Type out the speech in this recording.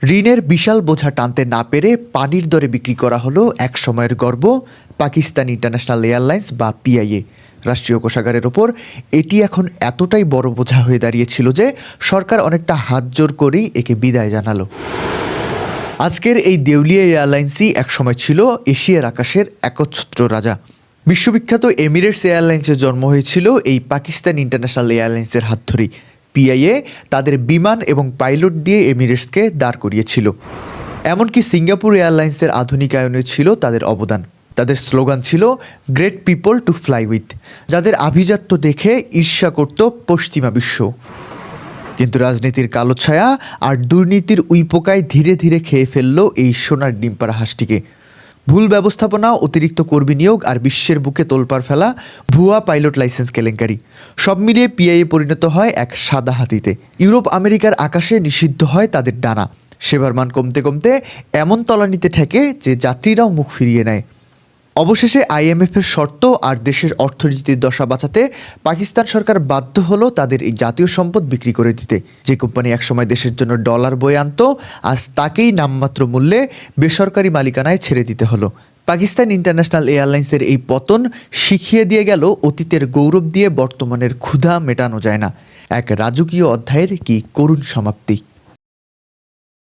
ঋণের বিশাল বোঝা টানতে না পেরে পানির দরে বিক্রি করা হলো এক সময়ের গর্ব পাকিস্তান ইন্টারন্যাশনাল এয়ারলাইন্স বা পিআইএ। রাষ্ট্রীয় কোষাগারের ওপর এটি এখন এতটাই বড় বোঝা হয়ে দাঁড়িয়েছিল যে সরকার অনেকটা হাত জোর করেই একে বিদায় জানালো। আজকের এই দেউলিয়া এয়ারলাইন্সই একসময় ছিল এশিয়ার আকাশের একচ্ছত্র রাজা। বিশ্ববিখ্যাত এমিরেটস এয়ারলাইন্সের জন্ম হয়েছিল এই পাকিস্তান ইন্টারন্যাশনাল এয়ারলাইন্সের হাত ধরেই। পিআইএ তাদের বিমান এবং পাইলট দিয়ে এমিরেটসকে দাঁড় করিয়েছিল। এমনকি সিঙ্গাপুর এয়ারলাইন্সের আধুনিকায়নে ছিল তাদের অবদান। তাদের স্লোগান ছিল great people to fly with, যাদের আভিজাত্য দেখে ঈর্ষা করত পশ্চিমা বিশ্ব। কিন্তু রাজনীতির কালো ছায়া আর দুর্নীতির উইপোকায় ধীরে ধীরে খেয়ে ফেলল এই সোনার ডিমপাড়া হাঁসটিকে। ভুল ব্যবস্থাপনা, অতিরিক্ত কর্মী নিয়োগ আর বিশ্বের বুকে তোলপাড় ফেলা ভুয়া পাইলট লাইসেন্স কেলেঙ্কারি, সব মিলিয়ে পিআইএ পরিণত হয় এক সাদা হাতিতে। ইউরোপ আমেরিকার আকাশে নিষিদ্ধ হয় তাদের ডানা। সেবার মান কমতে কমতে এমন তলানিতে ঠেকে যে যাত্রীরাও মুখ ফিরিয়ে নেয়। অবশেষে আইএমএফের শর্ত আর দেশের অর্থনীতির দশা বাঁচাতে পাকিস্তান সরকার বাধ্য হলো তাদের এই জাতীয় সম্পদ বিক্রি করে দিতে। যে কোম্পানি একসময় দেশের জন্য ডলার বয়ে আনতো, আজ তাকেই নামমাত্র মূল্যে বেসরকারি মালিকানায় ছেড়ে দিতে হলো। পাকিস্তান ইন্টারন্যাশনাল এয়ারলাইন্সের এই পতন শিখিয়ে দিয়ে গেল অতীতের গৌরব দিয়ে বর্তমানের ক্ষুধা মেটানো যায় না। এক রাজকীয় অধ্যায়ের কি করুণ সমাপ্তি।